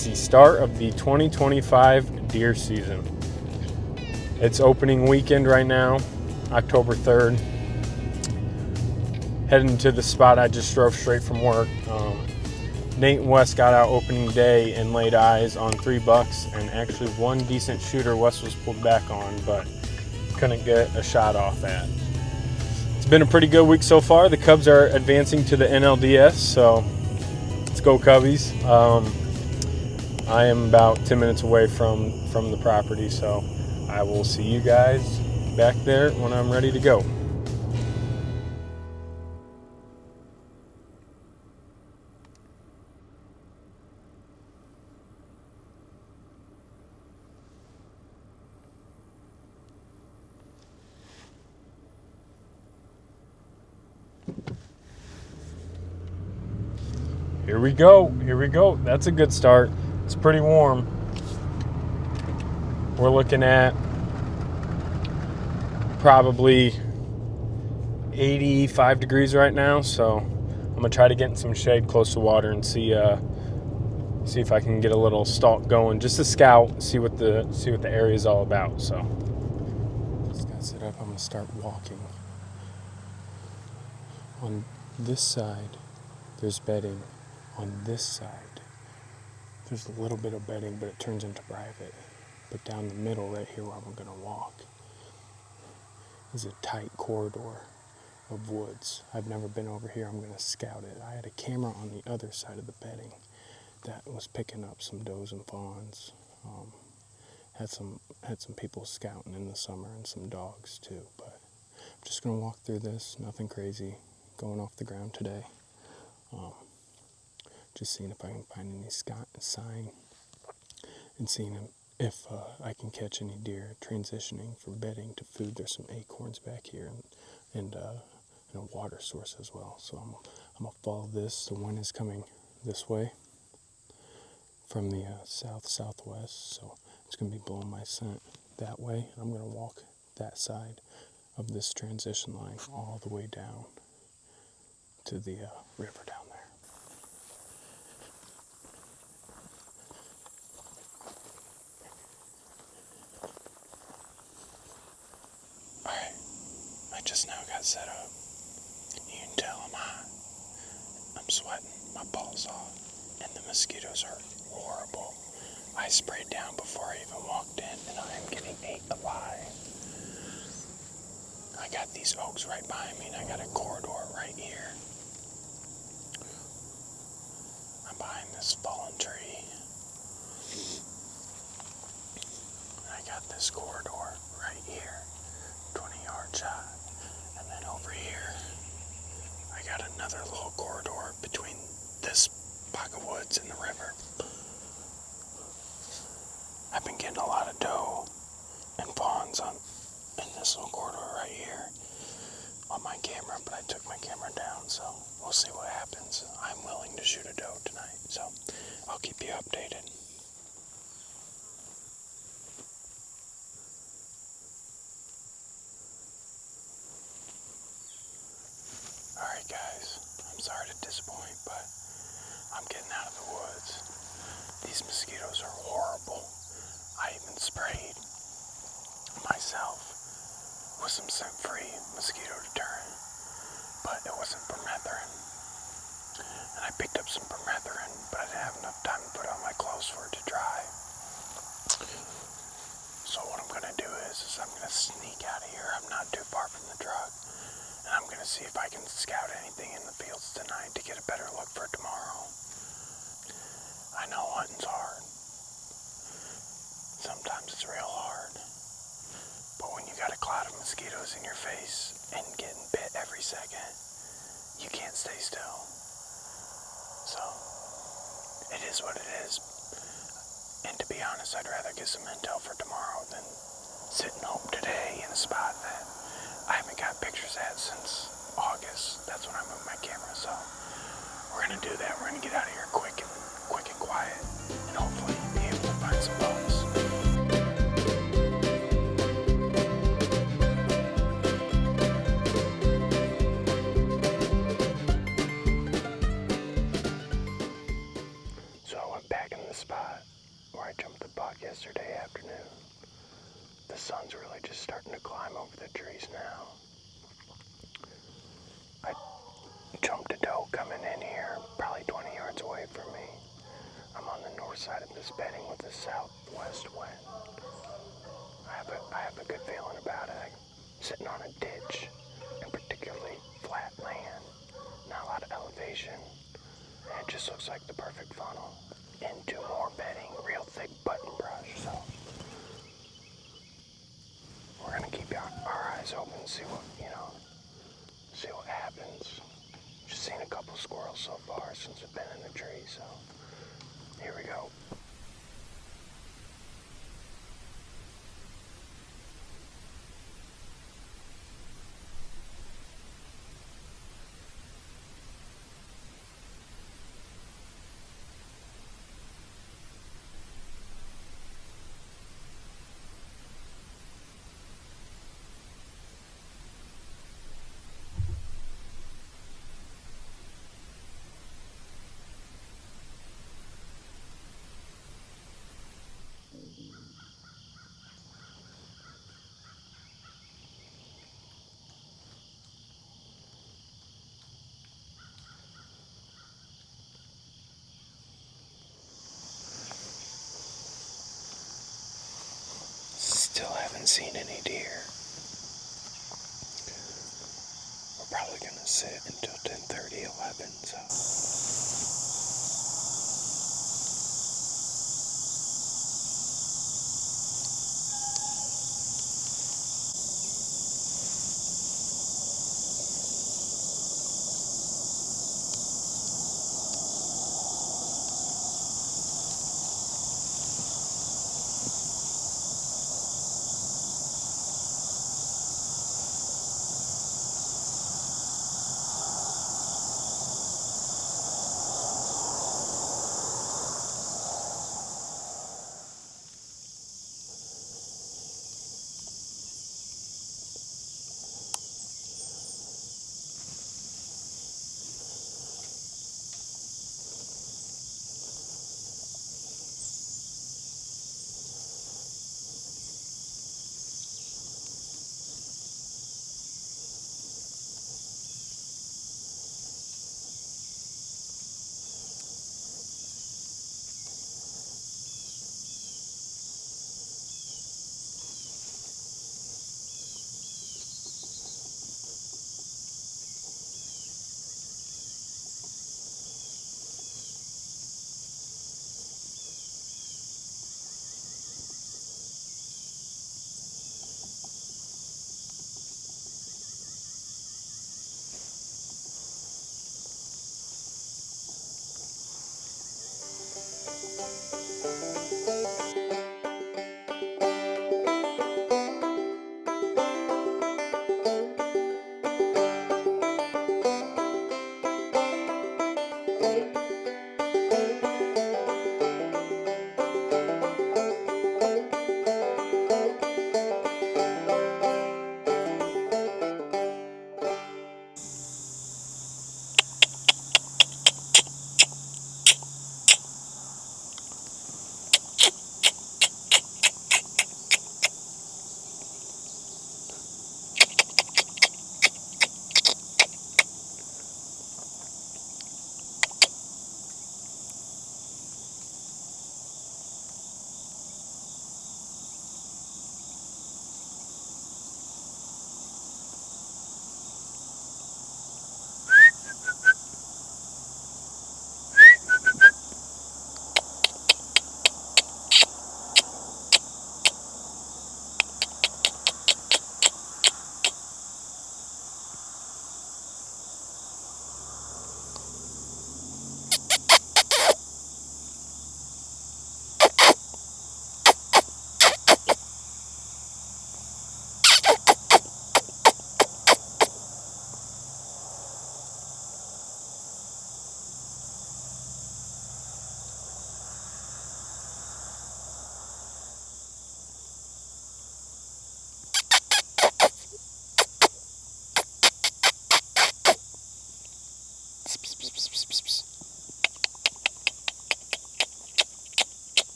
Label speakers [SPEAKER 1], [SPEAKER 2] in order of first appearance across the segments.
[SPEAKER 1] It's the start of the 2025 deer season. It's opening weekend right now, October 3rd. Heading to the spot I just drove straight from work. Nate and Wes got out opening day and laid eyes on 3 bucks, and actually one decent shooter Wes was pulled back on, but couldn't get a shot off at. It's been a pretty good week so far. The Cubs are advancing to the NLDS, so let's go Cubbies. I am about 10 minutes away from the property, so I will see you guys back there when I'm ready to go. Here we go. That's a good start. It's pretty warm. We're looking at probably 85 degrees right now, so I'm gonna try to get in some shade close to water and see if I can get a little stalk going, just to scout, see what the area is all about. So just got set up. I'm gonna start walking. On this side, there's bedding. On this side, there's a little bit of bedding, but it turns into private. But down the middle, right here where I'm gonna walk, is a tight corridor of woods. I've never been over here. I'm gonna scout it. I had a camera on the other side of the bedding that was picking up some does and fawns. Had some people scouting in the summer and some dogs too. But I'm just gonna walk through this. Nothing crazy going off the ground today. Just seeing if I can find any sign and seeing if I can catch any deer transitioning from bedding to food. There's some acorns back here and a water source as well. So I'm gonna follow this. The wind is coming this way from the southwest, so it's gonna be blowing my scent that way. I'm gonna walk that side of this transition line all the way down to the river down there. Alright, I just now got set up. You can tell I'm hot. I'm sweating my balls off, and the mosquitoes are horrible. I sprayed down before I even walked in, and I am getting ate alive. I got these oaks right behind me, and I got a corridor right here. I'm behind this fallen tree. I got this corridor right here, 20-yard shot. And then over here, I got another little corridor between this pocket of woods and the river. I've been getting a lot of doe and fawns in this little corridor right here on my camera, but I took my camera down, so we'll see what happens. I'm willing to shoot a doe tonight, so I'll keep you updated. Alright guys, I'm sorry to disappoint, but I'm getting out of the woods. These mosquitoes are horrible. I even sprayed myself with some scent-free mosquito deterrent, but it wasn't permethrin. And I picked up some permethrin, but I didn't have enough time to put on my clothes for it to dry. So what I'm gonna do is I'm gonna sneak out of here. I'm not too far from the truck, and I'm gonna see if I can scout anything in the fields tonight to get a better look for tomorrow. I know hunting's hard. Sometimes it's real hard. But when you got a cloud of mosquitoes in your face and getting bit every second, you can't stay still. So, it is what it is. And to be honest, I'd rather get some intel for tomorrow than sit and hope today in a spot that I haven't got pictures at since August. That's when I moved my camera, so we're gonna do that. We're gonna get out of here quick and quiet, and hopefully be able to find some bones. So I went back in the spot.
[SPEAKER 2] where I jumped the buck yesterday afternoon. The sun's really just starting to climb over the trees now. I jumped a doe coming in here, probably 20 yards away from me. I'm on the north side of this bedding with a southwest wind. I have a good feeling about it. I'm sitting on a ditch, and particularly flat land, not a lot of elevation, and it just looks like the perfect funnel into more bedding, real thick button brush. So we're gonna keep our eyes open, see what happens. Just seen a couple squirrels so far since I've been in the tree, so here we go. Still haven't seen any deer. We're probably gonna sit until 10:30, 11, so.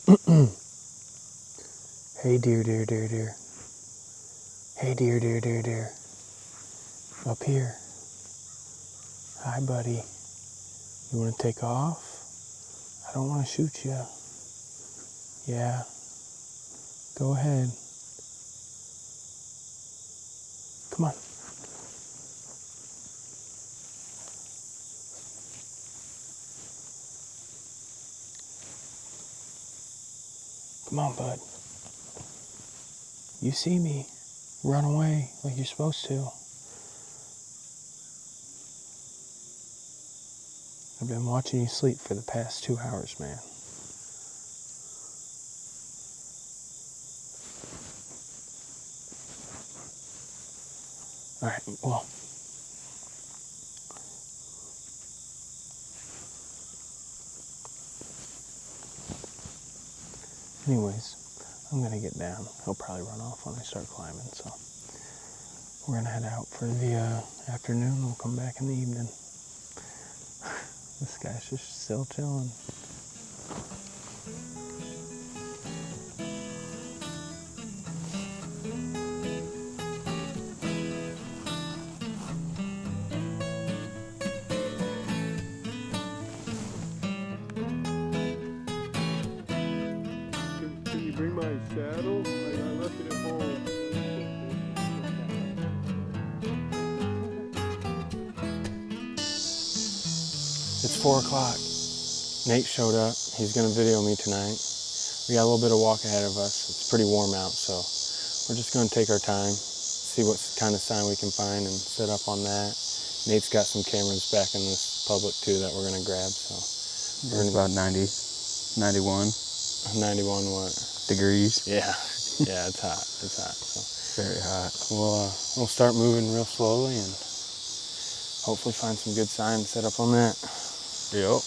[SPEAKER 1] Hey dear, dear, dear, dear. Hey dear, dear, dear, dear. Up here. Hi buddy. You want to take off? I don't want to shoot you. Yeah. Go ahead. Come on. Come on, bud. You see me. Run away like you're supposed to. I've been watching you sleep for the past 2 hours, man. Alright, well. Anyways, I'm gonna get down. He'll probably run off when I start climbing, so we're gonna head out for the afternoon. We'll come back in the evening. This guy's just still chilling. Can you bring my saddle? I left it at home. It's 4 o'clock. Nate showed up. He's gonna video me tonight. We got a little bit of walk ahead of us. It's pretty warm out, so we're just gonna take our time, see what kind of sign we can find and set up on that. Nate's got some cameras back in this public too that we're gonna grab, so.
[SPEAKER 3] It's about 90, 91
[SPEAKER 1] 91 what?
[SPEAKER 3] degrees.
[SPEAKER 1] Yeah, yeah, it's hot, so.
[SPEAKER 3] Very hot.
[SPEAKER 1] We'll start moving real slowly and hopefully find some good signs set up on that.
[SPEAKER 3] Yep.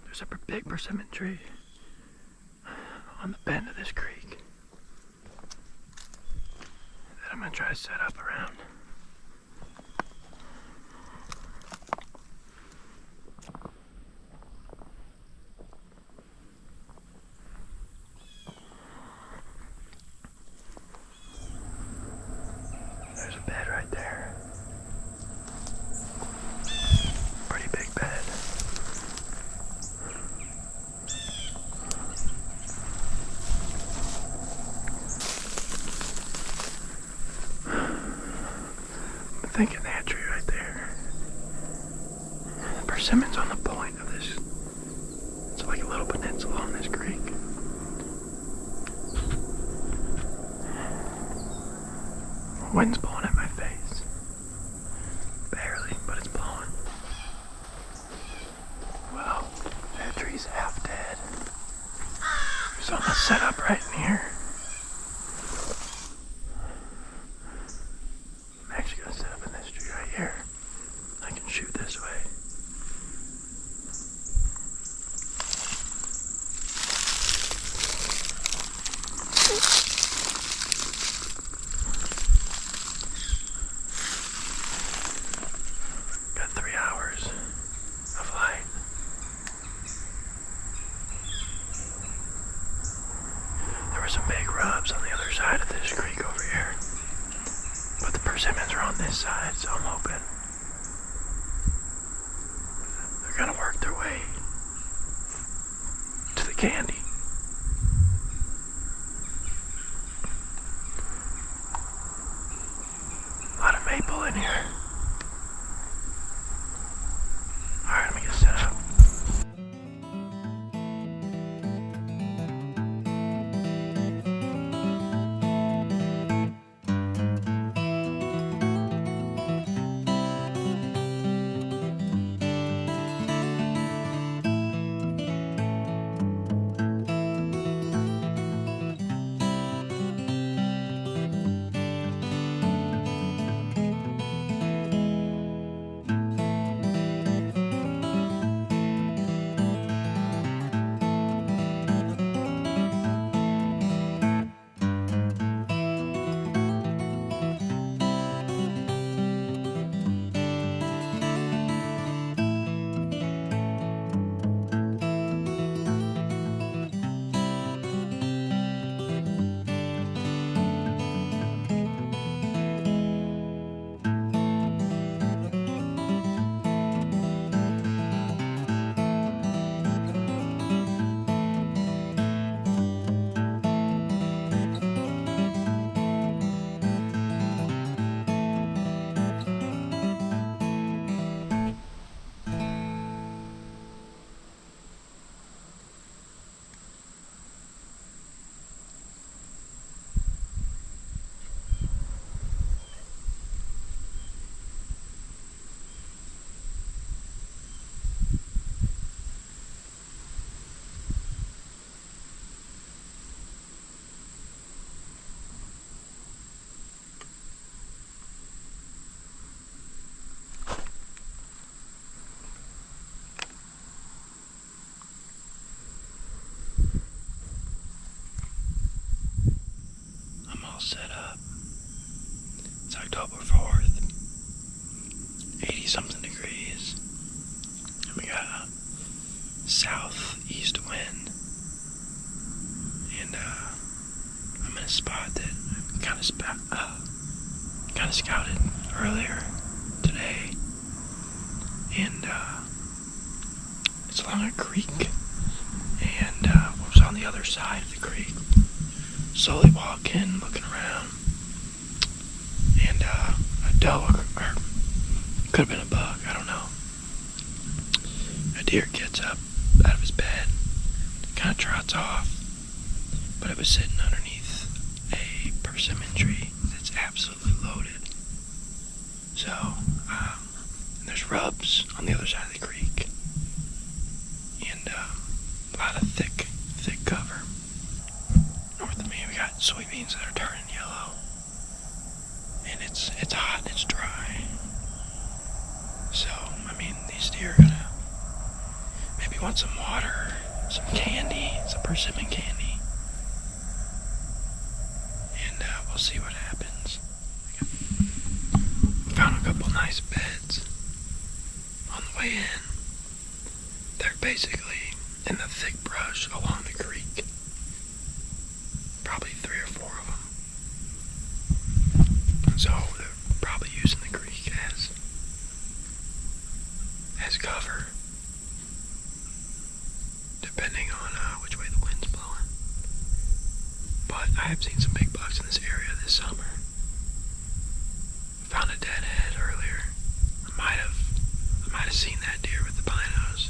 [SPEAKER 2] There's a big persimmon tree on the bend of this creek that I'm gonna try to set up around. There's a bed right there. Pretty big bed. Thinking that tree right there. The persimmon's on the point of this. It's like a little peninsula on this creek. Wind's blowing at my face. Barely, but it's blowing. Well, that tree's half dead. So I'm gonna set up right in here. Here, I can shoot this way. Got 3 hours of light. There were some big rubs on the other side of this creek over here. But the persimmons are on this side, so I'm hoping they're gonna work their way to the candy. A lot of maple in here. Alright, let me get set up. set up. It's October 4th, 80 something degrees, and we got a southeast wind, and I'm in a spot that I kind of scouted earlier today, and it's along a creek, and I was on the other side of the creek, slowly walking, looking around, and a doe, or could have been a buck, I don't know. A deer gets up out of his bed, kind of trots off, but it was sitting underneath a persimmon tree that's absolutely loaded. So, there's rubs on the other side of the creek, and a lot of thick cover. North of me, we got soybeans that are turning yellow, and it's hot and it's dry. So, I mean, these deer are gonna maybe want some water, some candy, some persimmon candy, and we'll see what happens. Found a couple nice beds on the way in. They're basically in the thick brush along the creek. Probably 3 or 4 of them. So they're probably using the creek as cover, depending on which way the wind's blowing. But I have seen some big bucks in this area this summer. Found a deadhead earlier. I might have seen that deer with the binos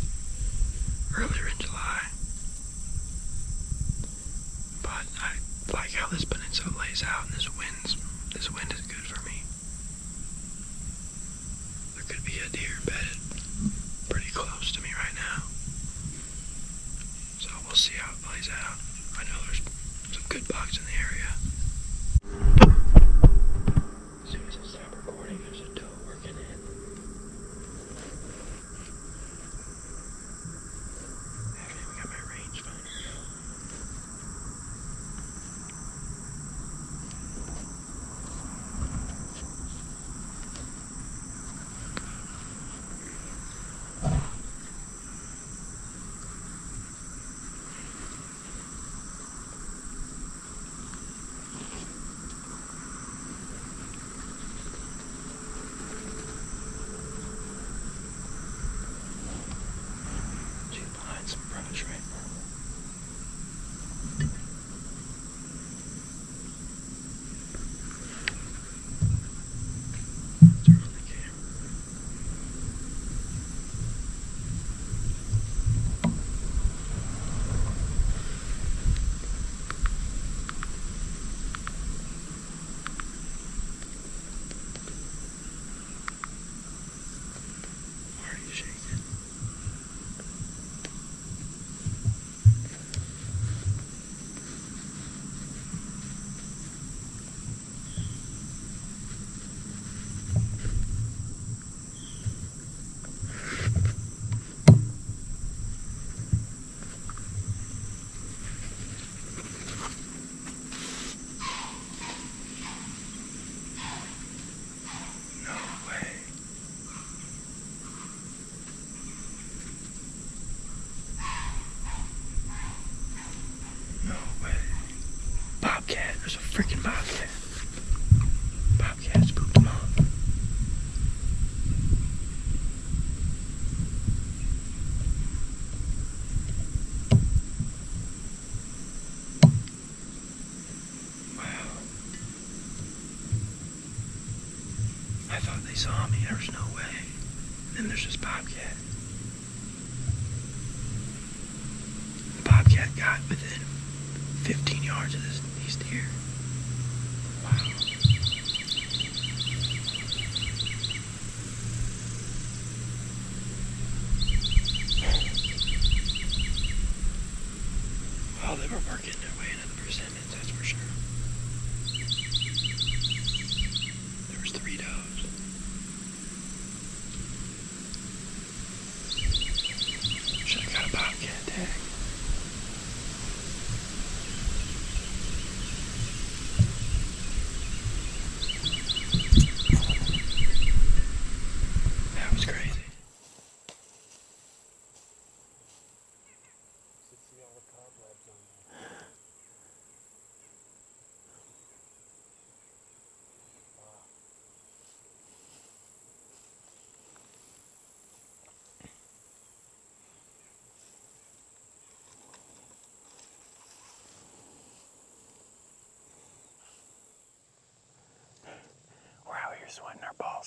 [SPEAKER 2] earlier in July. But I like how this peninsula lays out, and this wind is good for me. There could be a deer bedded pretty close to me right now. So we'll see how it plays out. I know there's some good bucks in the area. As soon as I stop recording, there's a doe working in. I haven't even got my rangefinder out. She's behind some brush right now. Turn on the camera. Why are you shaking? No way. No way. Bobcat. There's a freaking bobcat. Bobcat spooked him off. Wow. I thought they saw me. There's no way. And then there's this bobcat. The bobcat got within 15 yards of these deer. Wow. Well, they were working their way into the persimmons, that's for sure. There was 3 does. Should have got a bobcat tag.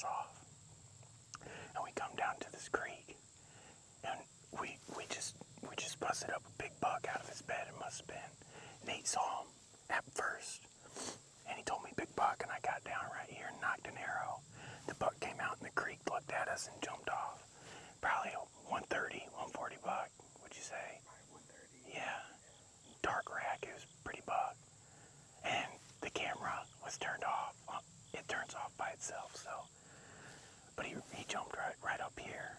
[SPEAKER 2] browse off. And we come down to this creek, and we just busted up a big buck out of his bed. It must have been. Nate saw him at first, and he told me big buck, and I got down right here and knocked an arrow. The buck came out in the creek, looked at us, and jumped off. Probably a 130, 140 buck, would you say?
[SPEAKER 4] Probably 130.
[SPEAKER 2] Yeah. Dark rack, it was pretty buck. And the camera was turned off. It turns off by itself, so. But he jumped right up here.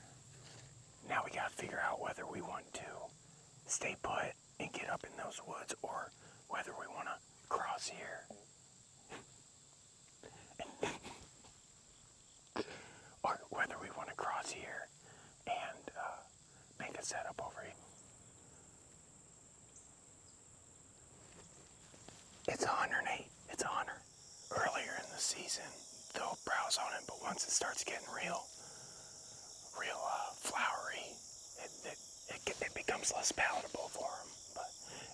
[SPEAKER 2] Now we gotta figure out whether we want to stay put and get up in those woods, or whether we want to cross here. Or whether we want to cross here and make a setup over here. It's a hunter, Nate. It's a hunter. Earlier in the season, they'll browse on it, but once it starts getting real flowery, it becomes less palatable for them, but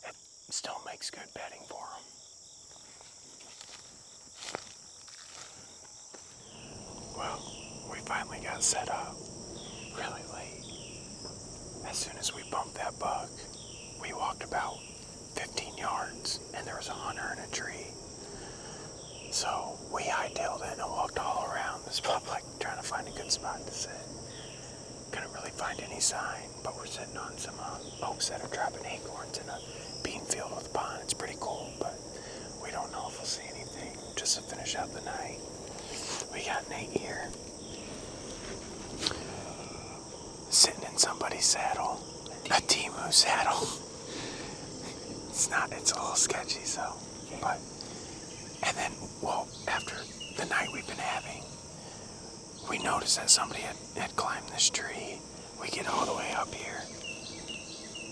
[SPEAKER 2] it still makes good bedding for them. Well, we finally got set up really late. As soon as we bumped that buck, we walked about 15 yards, and there was a hunter in a tree. So we hightailed it and walked all around this public trying to find a good spot to sit. Couldn't really find any sign, but we're sitting on some oaks that are dropping acorns in a bean field with a pond. It's pretty cool, but we don't know if we'll see anything just to finish out the night. We got Nate here, sitting in somebody's saddle, a Timu saddle. It's a little sketchy, so, but, and then, well, after the night we've been having, we noticed that somebody had climbed this tree. We get all the way up here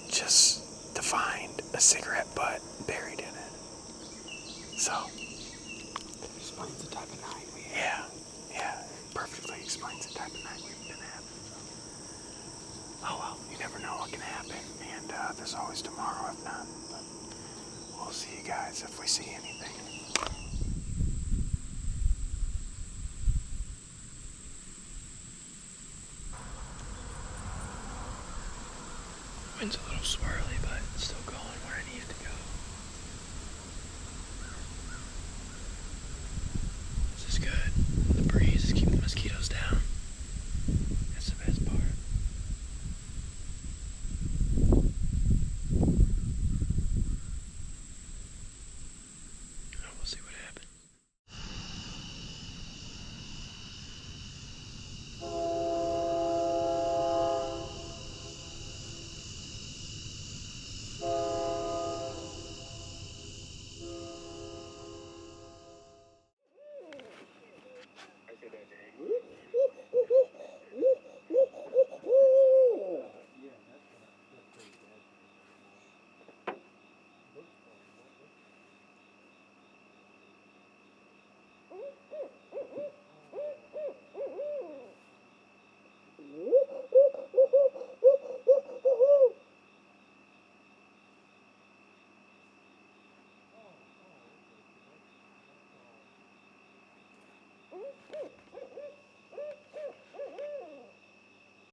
[SPEAKER 2] just to find a cigarette butt buried in it. So.
[SPEAKER 4] Explains the type of night we had.
[SPEAKER 2] Yeah, perfectly explains the type of night we've been having. Oh well, you never know what can happen, and there's always tomorrow if not. But we'll see you guys if we see anything.
[SPEAKER 4] Wind's a little swirly, but it's still going where I need it to go. This is good. The breeze is keeping the mosquitoes down.